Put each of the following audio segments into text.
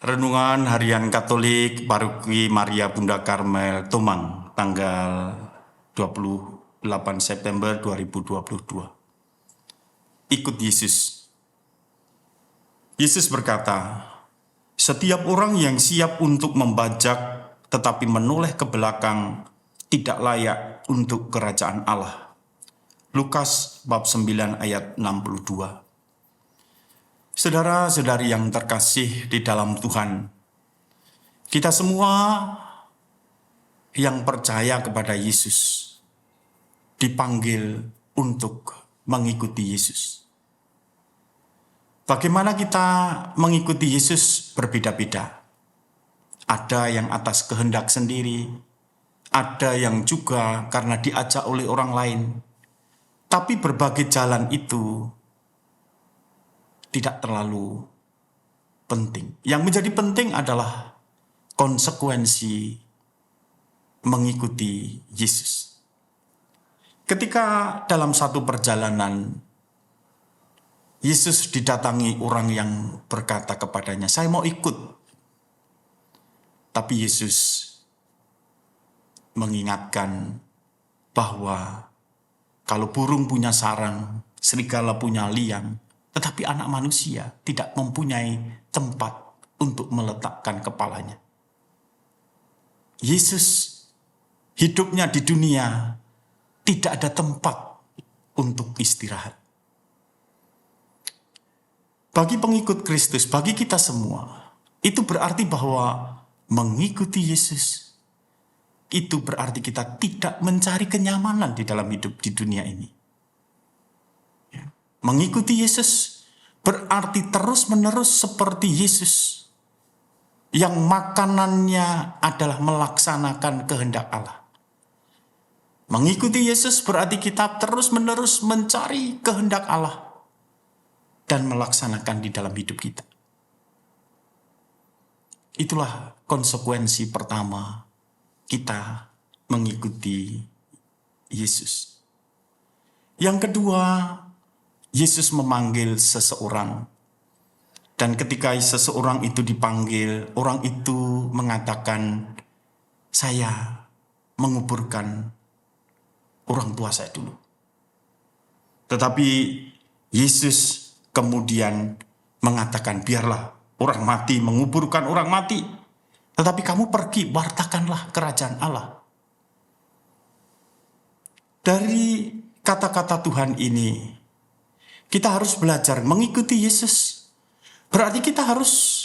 Renungan Harian Katolik Paroki Maria Bunda Karmel Tomang tanggal 28 September 2022. Ikut Yesus. Yesus berkata, setiap orang yang siap untuk membajak tetapi menoleh ke belakang tidak layak untuk kerajaan Allah. Lukas bab 9 ayat 62. Saudara-saudari yang terkasih di dalam Tuhan, kita semua yang percaya kepada Yesus dipanggil untuk mengikuti Yesus. Bagaimana kita mengikuti Yesus berbeda-beda. Ada yang atas kehendak sendiri, ada yang juga karena diajak oleh orang lain. Tapi berbagai jalan itu tidak terlalu penting. Yang menjadi penting adalah konsekuensi mengikuti Yesus. Ketika dalam satu perjalanan, Yesus didatangi orang yang berkata kepadanya, saya mau ikut. Tapi Yesus mengingatkan bahwa kalau burung punya sarang, serigala punya liang, tetapi anak manusia tidak mempunyai tempat untuk meletakkan kepalanya. Yesus hidupnya di dunia tidak ada tempat untuk istirahat. Bagi pengikut Kristus, bagi kita semua, itu berarti bahwa mengikuti Yesus, itu berarti kita tidak mencari kenyamanan di dalam hidup di dunia ini. Mengikuti Yesus berarti terus-menerus seperti Yesus yang makanannya adalah melaksanakan kehendak Allah. Mengikuti Yesus berarti kita terus-menerus mencari kehendak Allah dan melaksanakan di dalam hidup kita. Itulah konsekuensi pertama kita mengikuti Yesus. Yang kedua, Yesus memanggil seseorang. Dan ketika seseorang itu dipanggil, orang itu mengatakan, saya menguburkan orang tua saya dulu. Tetapi Yesus kemudian mengatakan, biarlah orang mati menguburkan orang mati. Tetapi kamu pergi, wartakanlah kerajaan Allah. Dari kata-kata Tuhan ini, kita harus belajar mengikuti Yesus. Berarti kita harus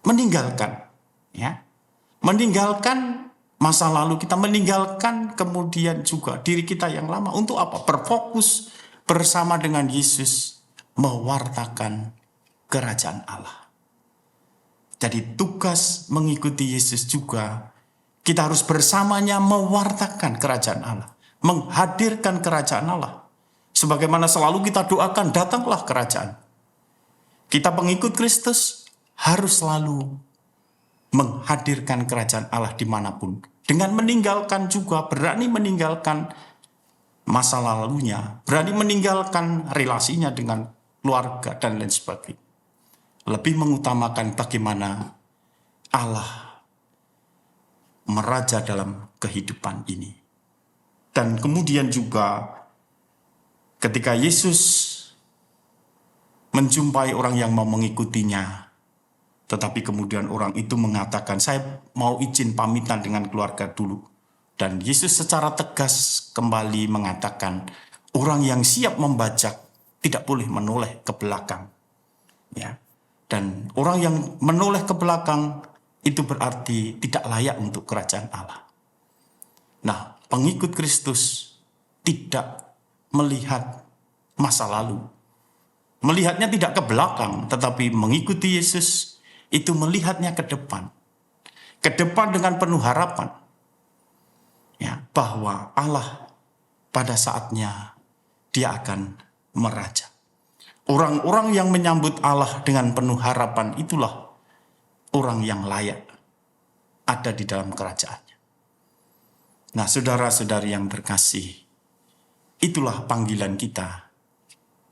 meninggalkan, meninggalkan masa lalu kita, meninggalkan kemudian juga diri kita yang lama. Untuk apa? Berfokus bersama dengan Yesus mewartakan kerajaan Allah. Jadi tugas mengikuti Yesus juga kita harus bersamanya mewartakan kerajaan Allah, menghadirkan kerajaan Allah. Sebagaimana selalu kita doakan, datanglah kerajaan. Kita pengikut Kristus harus selalu menghadirkan kerajaan Allah dimanapun. Dengan meninggalkan juga, berani meninggalkan masa lalunya, berani meninggalkan relasinya dengan keluarga dan lain sebagainya. Lebih mengutamakan bagaimana Allah meraja dalam kehidupan ini. Dan kemudian juga ketika Yesus menjumpai orang yang mau mengikutinya, tetapi kemudian orang itu mengatakan, saya mau izin pamitan dengan keluarga dulu. Dan Yesus secara tegas kembali mengatakan, orang yang siap membajak tidak boleh menoleh ke belakang. Dan orang yang menoleh ke belakang itu berarti tidak layak untuk kerajaan Allah. Nah, pengikut Kristus tidak melihat masa lalu. Melihatnya tidak ke belakang, tetapi mengikuti Yesus itu melihatnya ke depan. Ke depan dengan penuh harapan. Bahwa Allah pada saatnya dia akan meraja. Orang-orang yang menyambut Allah dengan penuh harapan itulah orang yang layak ada di dalam kerajaannya. Nah, saudara-saudari yang terkasih, itulah panggilan kita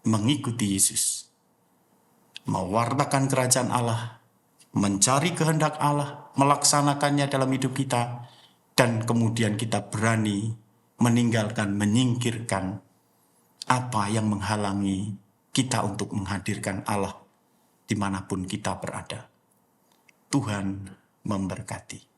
mengikuti Yesus. Mewartakan kerajaan Allah mencari kehendak Allah, melaksanakannya dalam hidup kita, dan kemudian kita berani meninggalkan, menyingkirkan apa yang menghalangi kita untuk menghadirkan Allah dimanapun kita berada. Tuhan memberkati.